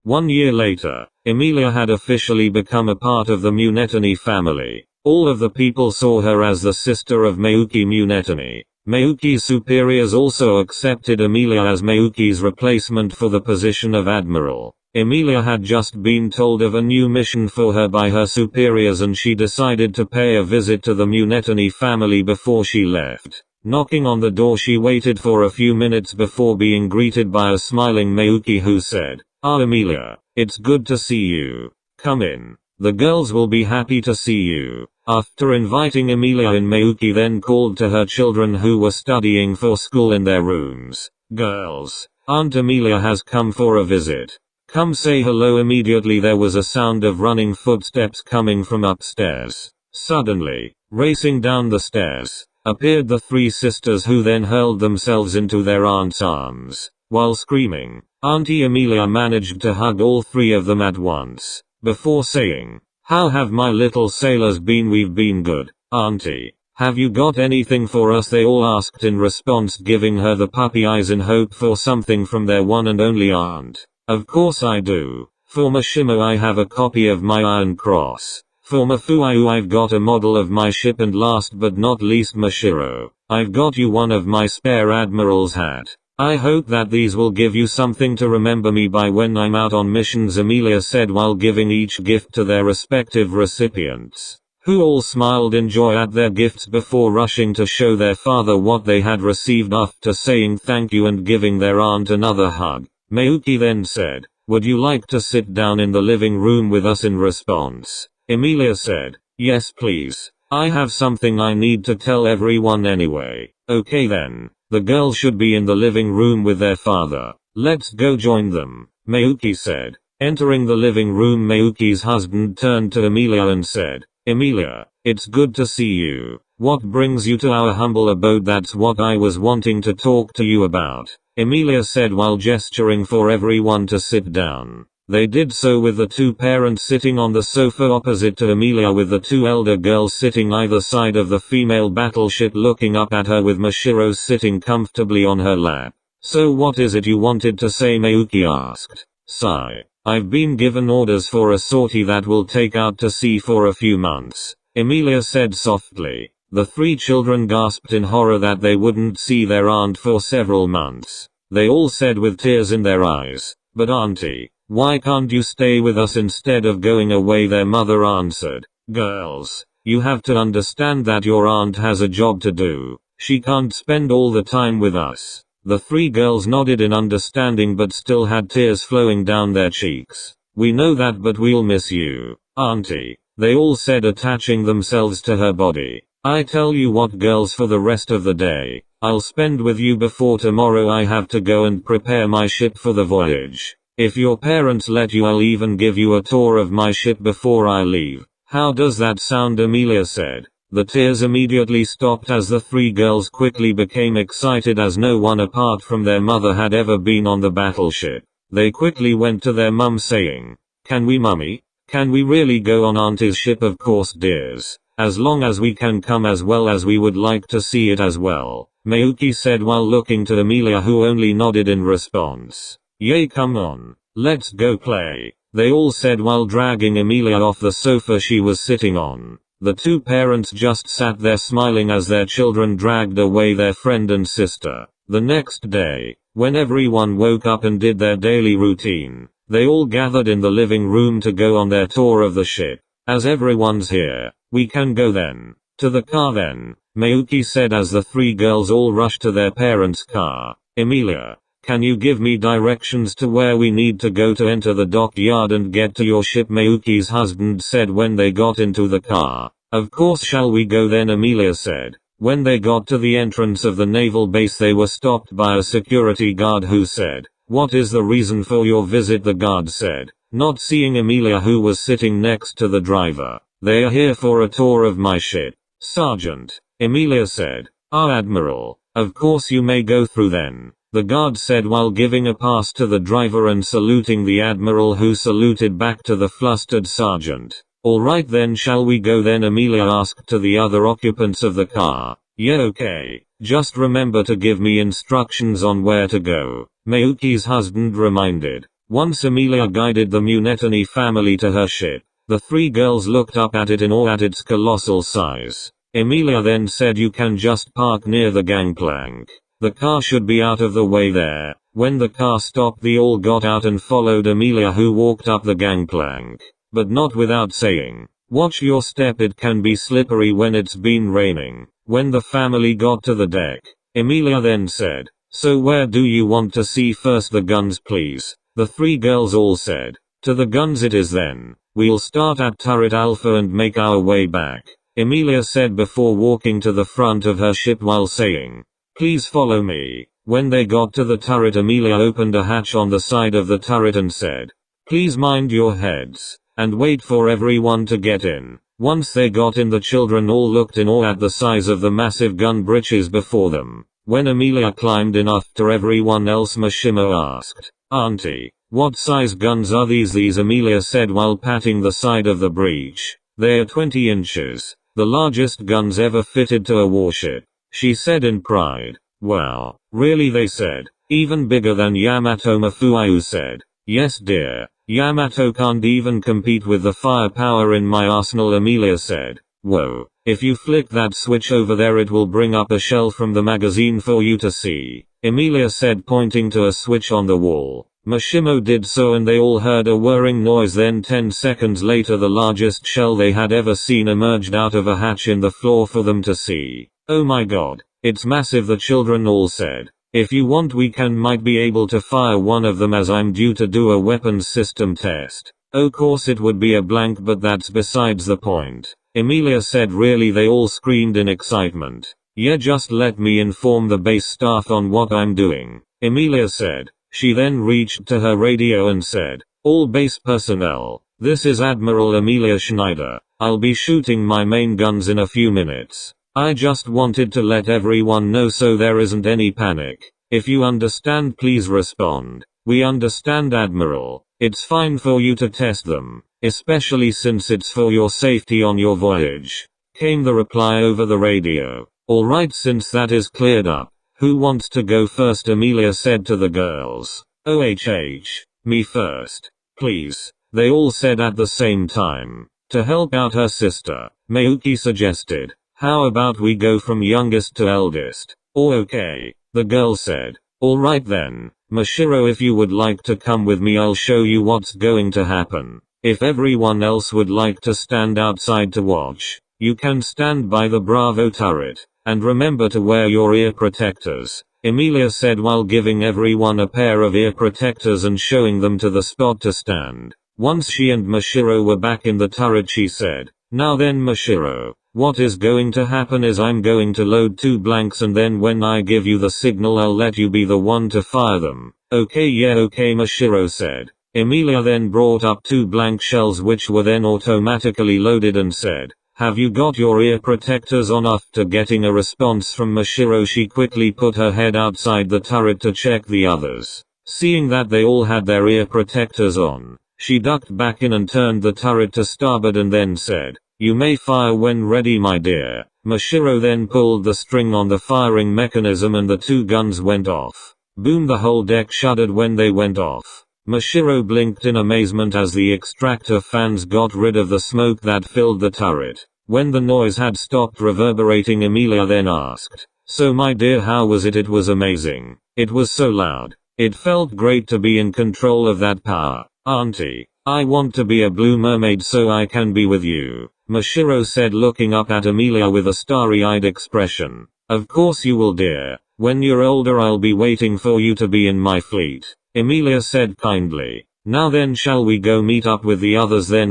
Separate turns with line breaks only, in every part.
1 year later, Emilia had officially become a part of the Munetani family. All of the people saw her as the sister of Meuki Munetani. Meuki's superiors also accepted Emilia as Meuki's replacement for the position of admiral. Emilia had just been told of a new mission for her by her superiors and she decided to pay a visit to the Munetani family before she left. Knocking on the door, she waited for a few minutes before being greeted by a smiling Meuki who said, "Ah, Emilia, it's good to see you. Come in. The girls will be happy to see you." After inviting Emilia in, Meuki then called to her children who were studying for school in their rooms. "Girls, Aunt Emilia has come for a visit. Come say hello." Immediately there was a sound of running footsteps coming from upstairs. Suddenly, racing down the stairs, appeared the three sisters who then hurled themselves into their aunt's arms. While screaming, Auntie Emilia managed to hug all three of them at once, before saying, "How have my little sailors been?" "We've been good, Auntie. Have you got anything for us?" they all asked in response, giving her the puppy eyes in hope for something from their one and only aunt. "Of course I do. For Mashimo I have a copy of my Iron Cross. For Mafuayu I've got a model of my ship, and last but not least Mashiro, I've got you one of my spare admiral's hat. I hope that these will give you something to remember me by when I'm out on missions," Emilia said while giving each gift to their respective recipients, who all smiled in joy at their gifts before rushing to show their father what they had received. After saying thank you and giving their aunt another hug, Meuki then said, "Would you like to sit down in the living room with us?" In response, Emilia said, "Yes please. I have something I need to tell everyone anyway." "Okay then. The girls should be in the living room with their father. Let's go join them," Meuki said. Entering the living room, Meuki's husband turned to Emilia and said, "Emilia, it's good to see you. What brings you to our humble abode?" "That's what I was wanting to talk to you about," Emilia said while gesturing for everyone to sit down. They did so, with the two parents sitting on the sofa opposite to Emilia, with the two elder girls sitting either side of the female battleship looking up at her, with Mashiro sitting comfortably on her lap. "So what is it you wanted to say?" Meuki asked. "Sigh. I've been given orders for a sortie that will take out to sea for a few months," Emilia said softly. The three children gasped in horror that they wouldn't see their aunt for several months. They all said with tears in their eyes, "But Auntie, why can't you stay with us instead of going away?" Their mother answered, "Girls, you have to understand that your aunt has a job to do. She can't spend all the time with us." The three girls nodded in understanding but still had tears flowing down their cheeks. "We know that, but we'll miss you, Auntie," they all said, attaching themselves to her body. "I tell you what, girls, for the rest of the day, I'll spend with you. Before tomorrow I have to go and prepare my ship for the voyage. If your parents let you, I'll even give you a tour of my ship before I leave. How does that sound?" Emilia said. The tears immediately stopped as the three girls quickly became excited, as no one apart from their mother had ever been on the battleship. They quickly went to their mum saying, "Can we, mummy? Can we really go on Auntie's ship?" "Of course, dears. As long as we can come, as well as we would like to see it as well," Meuki said while looking to Emilia, who only nodded in response. "Yay, come on. Let's go play," they all said while dragging Emilia off the sofa she was sitting on. The two parents just sat there smiling as their children dragged away their friend and sister. The next day, when everyone woke up and did their daily routine, they all gathered in the living room to go on their tour of the ship. "As everyone's here, we can go then. To the car then," Meuki said as the three girls all rushed to their parents' car. "Emilia, can you give me directions to where we need to go to enter the dockyard and get to your ship?" Meuki's husband said when they got into the car. "Of course, shall we go then?" Emilia said. When they got to the entrance of the naval base, they were stopped by a security guard who said, "What is the reason for your visit?" The guard said, not seeing Emilia, who was sitting next to the driver. "They are here for a tour of my ship, Sergeant," Emilia said. "Ah, Admiral, of course you may go through then," the guard said while giving a pass to the driver and saluting the Admiral, who saluted back to the flustered sergeant. "Alright then, shall we go then?" Emilia asked to the other occupants of the car. "Yeah, okay. Just remember to give me instructions on where to go," Meuki's husband reminded. Once Emilia guided the Munetani family to her ship, the three girls looked up at it in awe at its colossal size. Emilia then said, "You can just park near the gangplank. The car should be out of the way there." When the car stopped, they all got out and followed Emilia, who walked up the gangplank, but not without saying, "Watch your step, it can be slippery when it's been raining." When the family got to the deck, Emilia then said, "So where do you want to see first?" "The guns, please." The three girls all said, "To the guns it is then. We'll start at turret Alpha and make our way back," Emilia said before walking to the front of her ship while saying, "Please follow me." When they got to the turret, Emilia opened a hatch on the side of the turret and said, "Please mind your heads, and wait for everyone to get in." Once they got in, the children all looked in awe at the size of the massive gun bridges before them. When Emilia climbed in after everyone else, Mashimo asked, "Auntie, what size guns are these?" "These," Emilia said while patting the side of the breach. "They're 20 inches, the largest guns ever fitted to a warship," she said in pride. "Wow, really?" they said. "Even bigger than Yamato," Mafuayu said. "Yes dear, Yamato can't even compete with the firepower in my arsenal," Emilia said. "Whoa, if you flick that switch over there it will bring up a shell from the magazine for you to see," Emilia said, pointing to a switch on the wall. Mashimo did so and they all heard a whirring noise. Then 10 seconds later the largest shell they had ever seen emerged out of a hatch in the floor for them to see. "Oh my god, it's massive," the children all said. "If you want we might be able to fire one of them, as I'm due to do a weapons system test." "Of course it would be a blank, but that's besides the point," Emilia said. "Really?" they all screamed in excitement. "Yeah, just let me inform the base staff on what I'm doing," Emilia said. She then reached to her radio and said, "All base personnel, this is Admiral Emilia Schneider. I'll be shooting my main guns in a few minutes. I just wanted to let everyone know so there isn't any panic. If you understand, please respond." "We understand, Admiral. It's fine for you to test them, especially since it's for your safety on your voyage," came the reply over the radio. "Alright, since that is cleared up, who wants to go first?" Emilia said to the girls. "OHH, me first, please," they all said at the same time. To help out her sister, Mayuki suggested, "How about we go from youngest to eldest?" "Oh okay," the girl said. "Alright then, Mashiro, if you would like to come with me I'll show you what's going to happen. If everyone else would like to stand outside to watch, you can stand by the Bravo turret. And remember to wear your ear protectors," Emilia said while giving everyone a pair of ear protectors and showing them to the spot to stand. Once she and Mashiro were back in the turret, she said, "Now then Mashiro, what is going to happen is I'm going to load 2 blanks and then when I give you the signal I'll let you be the one to fire them." "Okay, yeah, okay," Mashiro said. Emilia then brought up 2 blank shells which were then automatically loaded and said, "Have you got your ear protectors on?" After getting a response from Mashiro, she quickly put her head outside the turret to check the others. Seeing that they all had their ear protectors on, she ducked back in and turned the turret to starboard and then said, "You may fire when ready, my dear." Mashiro then pulled the string on the firing mechanism and the 2 guns went off. Boom, the whole deck shuddered when they went off. Mashiro blinked in amazement as the extractor fans got rid of the smoke that filled the turret. When the noise had stopped reverberating, Emilia then asked, "So my dear, how was it?" "It was amazing. It was so loud. It felt great to be in control of that power. Auntie, I want to be a blue mermaid so I can be with you," Mashiro said, looking up at Emilia with a starry-eyed expression. "Of course you will, dear. When you're older I'll be waiting for you to be in my fleet," Emilia said kindly. "Now then, shall we go meet up with the others then?"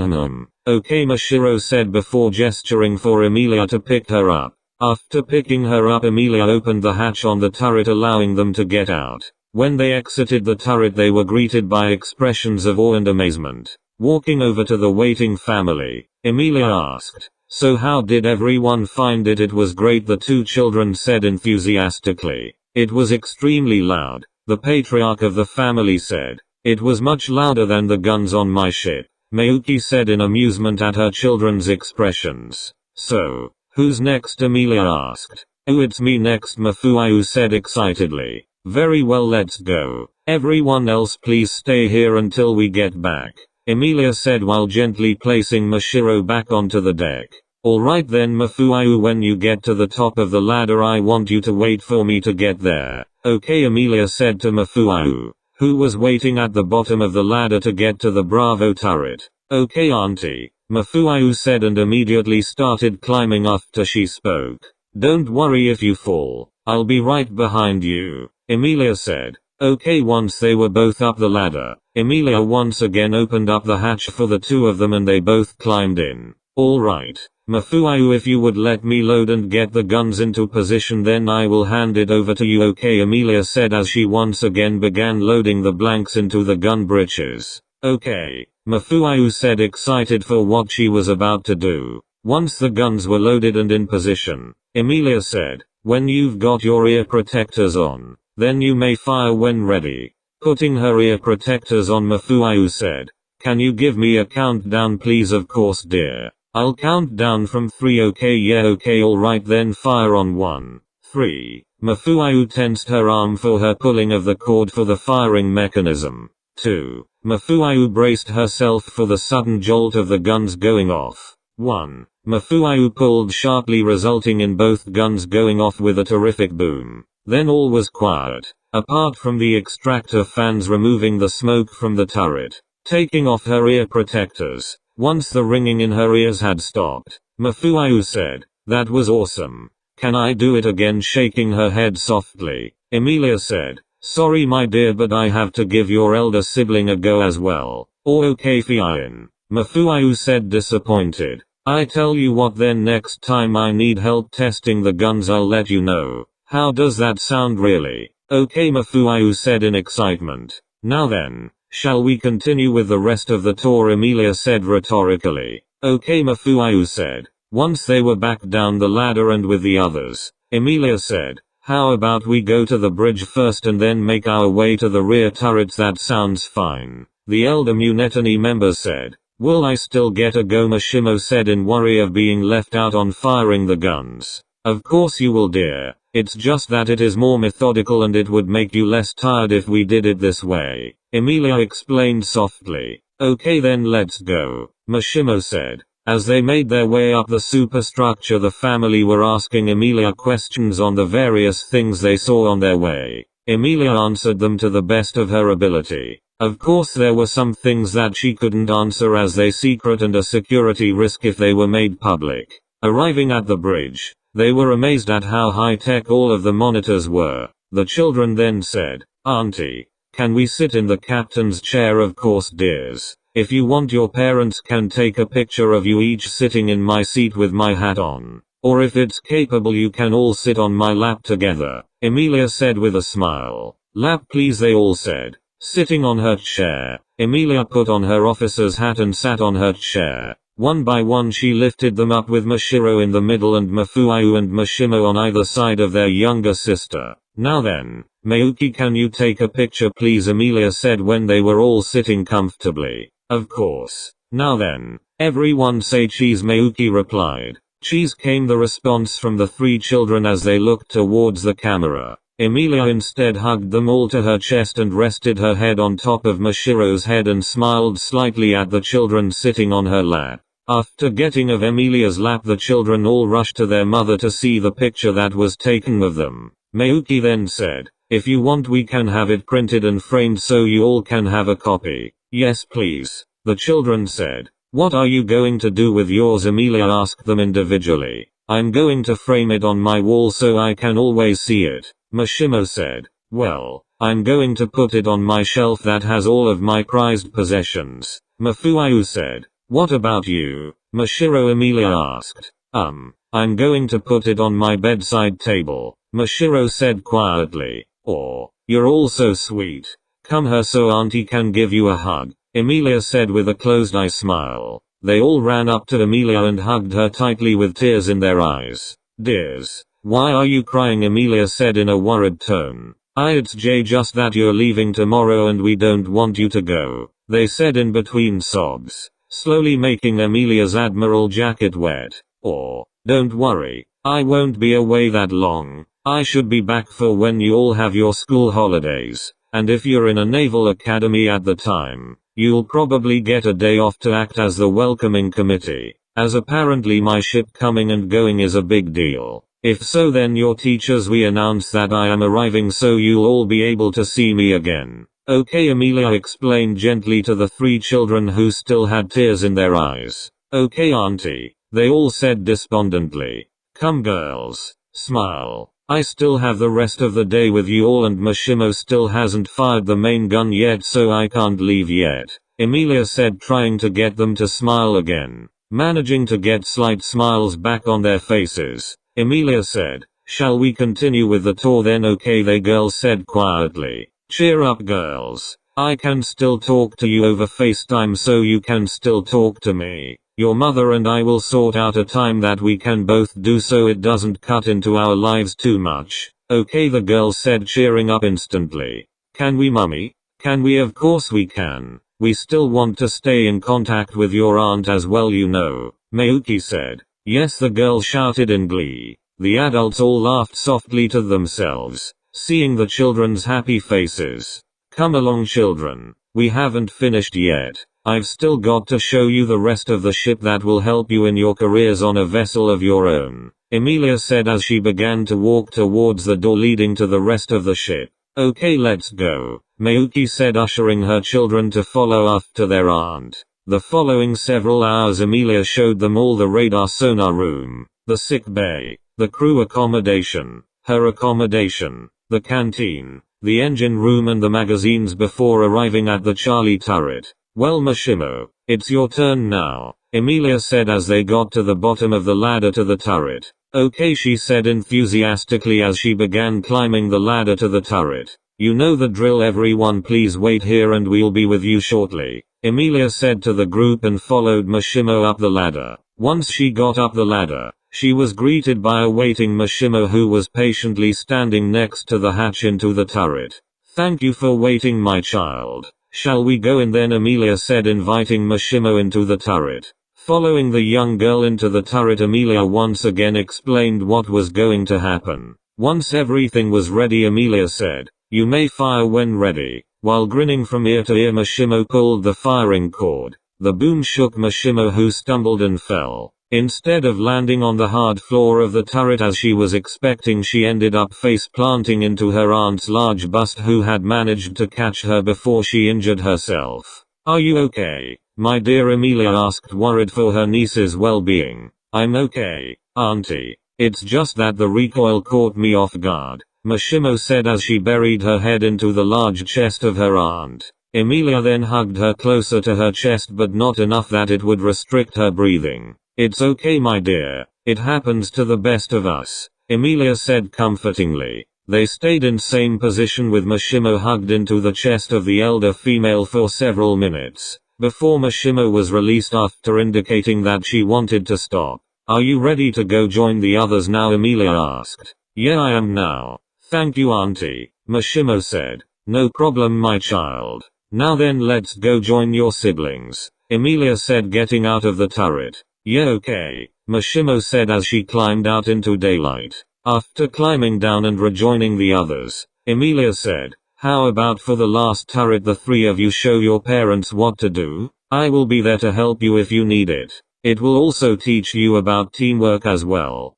"Okay," Mashiro said before gesturing for Emilia to pick her up. After picking her up, Emilia opened the hatch on the turret, allowing them to get out. When they exited the turret they were greeted by expressions of awe and amazement. Walking over to the waiting family, Emilia asked, "So how did everyone find it?" "It was great," the 2 children said enthusiastically. "It was extremely loud," the patriarch of the family said. "It was much louder than the guns on my ship," Mayuki said in amusement at her children's expressions. "So, who's next?" Emilia asked. "Oh, it's me next," Mafuayu said excitedly. "Very well, let's go." Everyone else please stay here until we get back, Emilia said while gently placing Mashiro back onto the deck. Alright then Mafuayu, when you get to the top of the ladder I want you to wait for me to get there. Okay, Emilia said to Mafuayu, who was waiting at the bottom of the ladder to get to the Bravo turret. Okay auntie, Mafuayu said and immediately started climbing after she spoke. Don't worry if you fall, I'll be right behind you, Emilia said. Okay, once they were both up the ladder, Emilia once again opened up the hatch for the two of them and they both climbed in. Alright, Mafuayu, if you would let me load and get the guns into position then I will hand it over to you. Okay, Emilia said as she once again began loading the blanks into the gun breeches. Okay, Mafuayu said, excited for what she was about to do. Once the guns were loaded and in position, Emilia said, when you've got your ear protectors on, then you may fire when ready. Putting her ear protectors on, Mafuayu said, can you give me a countdown please? Of course dear. I'll count down from 3. Okay, yeah, okay, alright then fire on 1, 3. Mafuayu tensed her arm for her pulling of the cord for the firing mechanism. 2. Mafuayu braced herself for the sudden jolt of the guns going off. 1. Mafuayu pulled sharply, resulting in both guns going off with a terrific boom. Then all was quiet, apart from the extractor fans removing the smoke from the turret. Taking off her ear protectors, once the ringing in her ears had stopped, Mafuayu said, that was awesome. Can I do it again? Shaking her head softly, Emilia said, sorry my dear, but I have to give your elder sibling a go as well. Oh okay fine, Mafuayu said, disappointed. I tell you what then, next time I need help testing the guns I'll let you know. How does that sound really? Okay, Mafuayu said in excitement. Now then, shall we continue with the rest of the tour? Emilia said rhetorically. Okay, Mafuayu said. Once they were back down the ladder and with the others, Emilia said, how about we go to the bridge first and then make our way to the rear turrets? That sounds fine. The elder Munetani members said. Will I still get a go? Mashimo said in worry of being left out on firing the guns. Of course you will dear. It's just that it is more methodical and it would make you less tired if we did it this way, Emilia explained softly. Okay then let's go, Mashimo said. As they made their way up the superstructure, the family were asking Emilia questions on the various things they saw on their way. Emilia answered them to the best of her ability. Of course there were some things that she couldn't answer as they secret and a security risk if they were made public. Arriving at the bridge, they were amazed at how high-tech all of the monitors were. The children then said, Auntie, can we sit in the captain's chair? Of course dears. If you want, your parents can take a picture of you each sitting in my seat with my hat on. Or if it's capable you can all sit on my lap together, Emilia said with a smile. Lap please, they all said. Sitting on her chair, Emilia put on her officer's hat and sat on her chair. One by one she lifted them up with Mashiro in the middle and Mafuayu and Mashimo on either side of their younger sister. Now then, Mayuki, can you take a picture please? Emilia said when they were all sitting comfortably. Of course. Now then, everyone say cheese, Mayuki replied. Cheese, came the response from the three children as they looked towards the camera. Emilia instead hugged them all to her chest and rested her head on top of Mashiro's head and smiled slightly at the children sitting on her lap. After getting of Emilia's lap, the children all rushed to their mother to see the picture that was taken of them. Mayuki then said, if you want we can have it printed and framed so you all can have a copy. Yes please, the children said. What are you going to do with yours? Emilia asked them individually. I'm going to frame it on my wall so I can always see it, Mashimo said. Well, I'm going to put it on my shelf that has all of my prized possessions, Mafuayu said. What about you, Mashiro? Emilia asked. I'm going to put it on my bedside table, Mashiro said quietly. Or, you're all so sweet. Come here so auntie can give you a hug, Emilia said with a closed-eye smile. They all ran up to Emilia and hugged her tightly with tears in their eyes. Dears, why are you crying? Emilia said in a worried tone. It's just that you're leaving tomorrow and we don't want you to go, they said in between sobs, slowly making Emilia's admiral jacket wet. Or, don't worry, I won't be away that long. I should be back for when you all have your school holidays. and if you're in a naval academy at the time, you'll probably get a day off to act as the welcoming committee, as apparently my ship coming and going is a big deal. If so, then your teachers we announce that I am arriving so you'll all be able to see me again. Okay, Amelia explained gently to the 3 children who still had tears in their eyes. Okay auntie, they all said despondently. Come girls, smile. I still have the rest of the day with you all and Mashimo still hasn't fired the main gun yet so I can't leave yet, Amelia said, trying to get them to smile again. Managing to get slight smiles back on their faces, Amelia said, shall we continue with the tour then? Okay, they girls said quietly. Cheer up girls. I can still talk to you over FaceTime so you can still talk to me. Your mother and I will sort out a time that we can both do so it doesn't cut into our lives too much. Okay, the girls said, cheering up instantly. Can we mummy? Can we? Of course we can. We still want to stay in contact with your aunt as well you know, Mayuki said. Yes, the girls shouted in glee. The adults all laughed softly to themselves, seeing the children's happy faces. Come along children, we haven't finished yet. I've still got to show you the rest of the ship that will help you in your careers on a vessel of your own, Amelia said as she began to walk towards the door leading to the rest of the ship. Okay, let's go, Mayuki said, ushering her children to follow after their aunt. The following several hours Amelia showed them all the radar sonar room, the sick bay, the crew accommodation, her accommodation, the canteen, the engine room and the magazines before arriving at the Charlie turret. Well Mashimo, it's your turn now, Amelia said as they got to the bottom of the ladder to the turret. Okay, she said enthusiastically as she began climbing the ladder to the turret. You know the drill everyone, please wait here and we'll be with you shortly, Amelia said to the group and followed Mashimo up the ladder. Once she got up the ladder, she was greeted by a waiting Mashimo who was patiently standing next to the hatch into the turret. Thank you for waiting my child. Shall we go in then? Amelia said, inviting Mashimo into the turret. Following the young girl into the turret, Amelia once again explained what was going to happen. Once everything was ready, Amelia said, you may fire when ready. While grinning from ear to ear, Mashimo pulled the firing cord. The boom shook Mashimo, who stumbled and fell. Instead of landing on the hard floor of the turret as she was expecting, she ended up face planting into her aunt's large bust, who had managed to catch her before she injured herself. Are you okay, my dear? Amelia asked, worried for her niece's well-being. I'm okay, auntie. It's just that the recoil caught me off guard, Mashimo said as she buried her head into the large chest of her aunt. Amelia then hugged her closer to her chest, but not enough that it would restrict her breathing. It's okay my dear, it happens to the best of us, Amelia said comfortingly. They stayed in same position with Mashimo hugged into the chest of the elder female for several minutes, before Mashimo was released after indicating that she wanted to stop. Are you ready to go join the others now? Amelia asked. Yeah, I am now. Thank you auntie, Mashimo said. No problem my child. Now then, let's go join your siblings, Amelia said, getting out of the turret. Yeah okay, Mashimo said as she climbed out into daylight. After climbing down and rejoining the others, Amelia said, how about for the last turret the 3 of you show your parents what to do? I will be there to help you if you need it. It will also teach you about teamwork as well.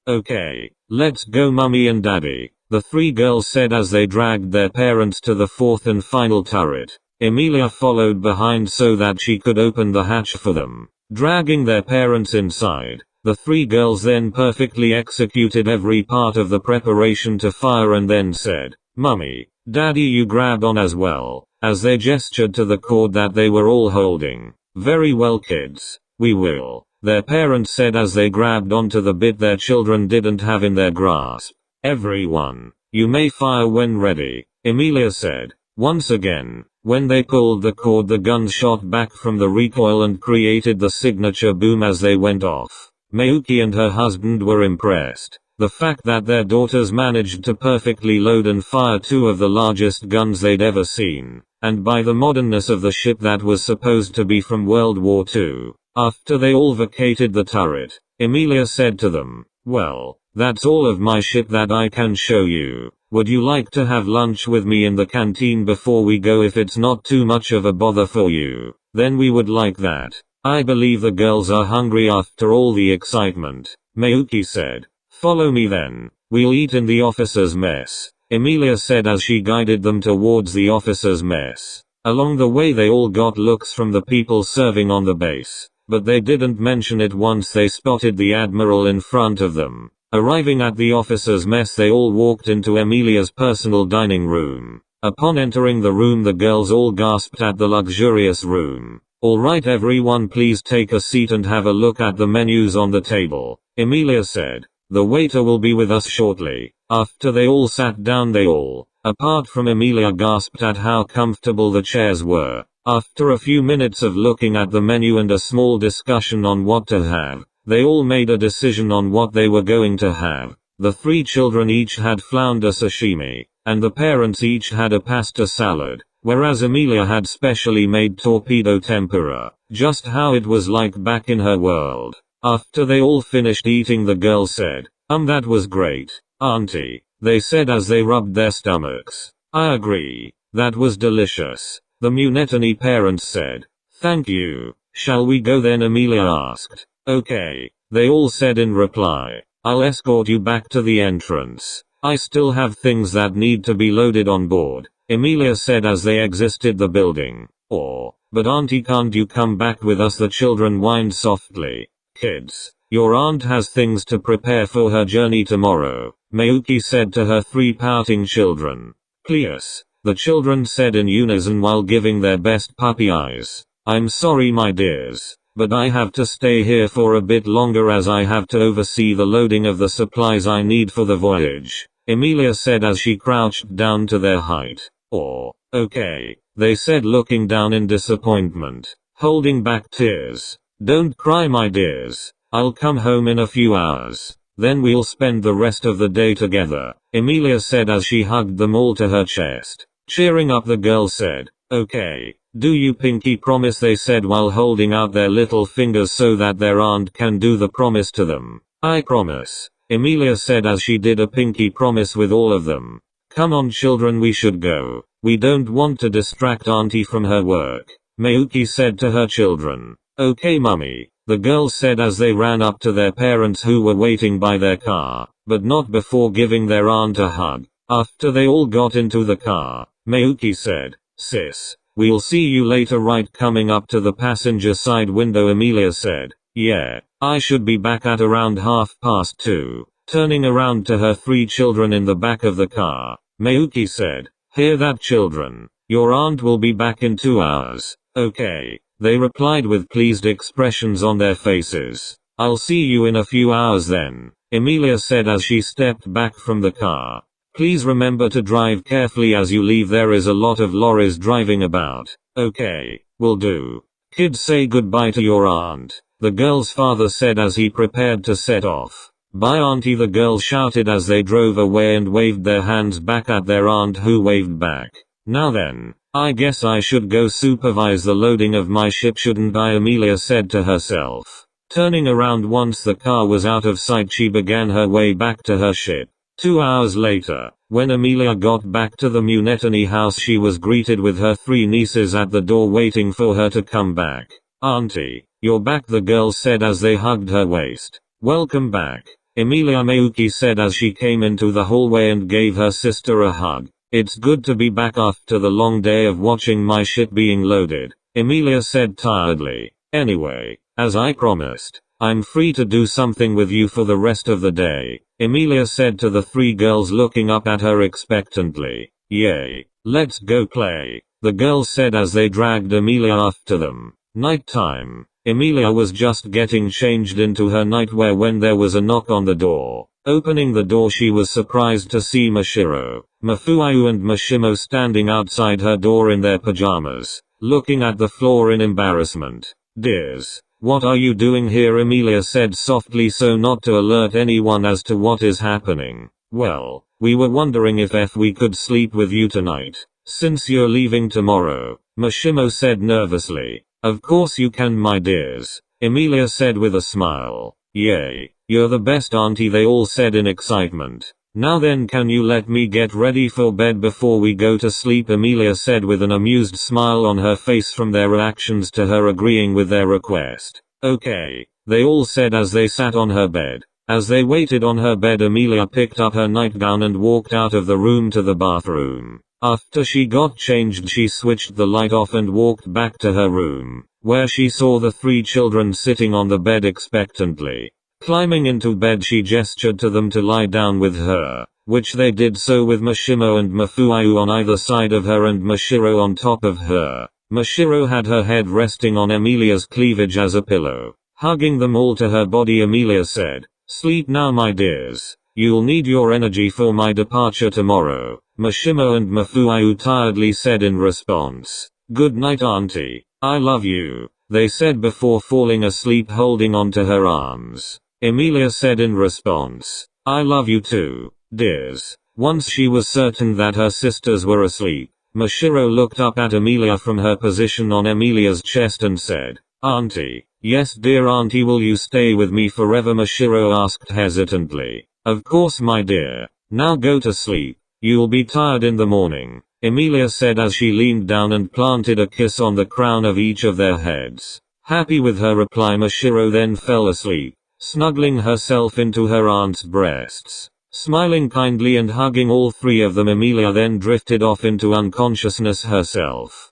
Okay, let's go mummy and daddy, the 3 girls said as they dragged their parents to the 4th and final turret. Amelia followed behind so that she could open the hatch for them. Dragging their parents inside, the 3 girls then perfectly executed every part of the preparation to fire and then said, Mummy, Daddy, you grab on as well, as they gestured to the cord that they were all holding. Very well kids, we will, their parents said as they grabbed onto the bit their children didn't have in their grasp. Everyone, you may fire when ready, Amelia said. Once again, when they pulled the cord, the guns shot back from the recoil and created the signature boom as they went off. Mayuki and her husband were impressed. The fact that their daughters managed to perfectly load and fire 2 of the largest guns they'd ever seen, and by the modernness of the ship that was supposed to be from World War II. After they all vacated the turret, Amelia said to them, well, that's all of my ship that I can show you. Would you like to have lunch with me in the canteen before we go? If it's not too much of a bother for you, then we would like that. I believe the girls are hungry after all the excitement, Mayuki said. Follow me then. We'll eat in the officer's mess, Emilia said as she guided them towards the officer's mess. Along the way they all got looks from the people serving on the base, but they didn't mention it once they spotted the admiral in front of them. Arriving at the officer's mess they all walked into Emilia's personal dining room. Upon entering the room the girls all gasped at the luxurious room. Alright everyone, please take a seat and have a look at the menus on the table, Emilia said. The waiter will be with us shortly. After they all sat down they all, apart from Emilia, gasped at how comfortable the chairs were. After a few minutes of looking at the menu and a small discussion on what to have, they all made a decision on what they were going to have. The 3 children each had flounder sashimi, and the parents each had a pasta salad, whereas Emilia had specially made torpedo tempura, just how it was like back in her world. After they all finished eating the girl said, that was great, auntie, they said as they rubbed their stomachs. I agree, that was delicious, the Munetani parents said. Thank you, shall we go then? Emilia asked. Okay, they all said in reply. I'll escort you back to the entrance. I still have things that need to be loaded on board, Emilia said as they exited the building. But auntie, can't you come back with us? The children whined softly. Kids, your aunt has things to prepare for her journey tomorrow, Mayuki said to her 3 pouting children. Please, the children said in unison while giving their best puppy eyes. I'm sorry my dears, but I have to stay here for a bit longer as I have to oversee the loading of the supplies I need for the voyage, Emilia said as she crouched down to their height. Okay, they said looking down in disappointment, holding back tears. Don't cry my dears, I'll come home in a few hours, then we'll spend the rest of the day together, Emilia said as she hugged them all to her chest. Cheering up the girls said, okay, do you pinky promise? They said while holding out their little fingers so that their aunt can do the promise to them. I promise, Emilia said as she did a pinky promise with all of them. Come on children, we should go, we don't want to distract auntie from her work, Mayuki said to her children. Okay mummy, the girls said as they ran up to their parents who were waiting by their car, but not before giving their aunt a hug. After they all got into the car, Mayuki said, sis, we'll see you later. Right, coming up to the passenger side window Emilia said, yeah, I should be back at around 2:30. Turning around to her 3 children in the back of the car, Mayuki said, hear that children, your aunt will be back in 2 hours, okay. They replied with pleased expressions on their faces. I'll see you in a few hours then, Emilia said as she stepped back from the car. Please remember to drive carefully as you leave, there is a lot of lorries driving about. Okay, will do. Kids, say goodbye to your aunt, the girl's father said as he prepared to set off. Bye auntie, the girls shouted as they drove away and waved their hands back at their aunt who waved back. Now then, I guess I should go supervise the loading of my ship, shouldn't I? Emilia said to herself. Turning around once the car was out of sight she began her way back to her ship. 2 hours later, when Emilia got back to the Munetani house she was greeted with her 3 nieces at the door waiting for her to come back. Auntie, you're back, the girls said as they hugged her waist. Welcome back, Emilia, Mayuki said as she came into the hallway and gave her sister a hug. It's good to be back after the long day of watching my ship being loaded, Emilia said tiredly. Anyway, as I promised, I'm free to do something with you for the rest of the day, Emilia said to the 3 girls looking up at her expectantly. Yay, let's go play, the girls said as they dragged Emilia after them. Night time. Emilia was just getting changed into her nightwear when there was a knock on the door. Opening the door she was surprised to see Mashiro, Mafuayu and Mashimo standing outside her door in their pajamas, looking at the floor in embarrassment. Dears, what are you doing here? Emilia said softly so not to alert anyone as to what is happening. Well, we were wondering if we could sleep with you tonight, since you're leaving tomorrow, Mashimo said nervously. Of course you can my dears, Emilia said with a smile. Yay, you're the best auntie, they all said in excitement. Now then, can you let me get ready for bed before we go to sleep? Emilia said with an amused smile on her face from their reactions to her agreeing with their request. Okay, they all said as they sat on her bed. As they waited on her bed, Emilia picked up her nightgown and walked out of the room to the bathroom. After she got changed, she switched the light off and walked back to her room, where she saw the 3 children sitting on the bed expectantly. Climbing into bed, she gestured to them to lie down with her, which they did so with Mashimo and Mafuayu on either side of her and Mashiro on top of her. Mashiro had her head resting on Emilia's cleavage as a pillow. Hugging them all to her body, Emilia said, "Sleep now, my dears. You'll need your energy for my departure tomorrow." Mashimo and Mafuayu tiredly said in response, "Good night, auntie. I love you," they said before falling asleep holding onto her arms. Emilia said in response, "I love you too, dears." Once she was certain that her sisters were asleep, Mashiro looked up at Emilia from her position on Emilia's chest and said, "Auntie." "Yes, dear auntie, will you stay with me forever?" Mashiro asked hesitantly. "Of course, my dear. Now go to sleep. You'll be tired in the morning," Emilia said as she leaned down and planted a kiss on the crown of each of their heads. Happy with her reply, Mashiro then fell asleep, snuggling herself into her aunt's breasts. Smiling kindly and hugging all 3 of them, Emilia then drifted off into unconsciousness herself.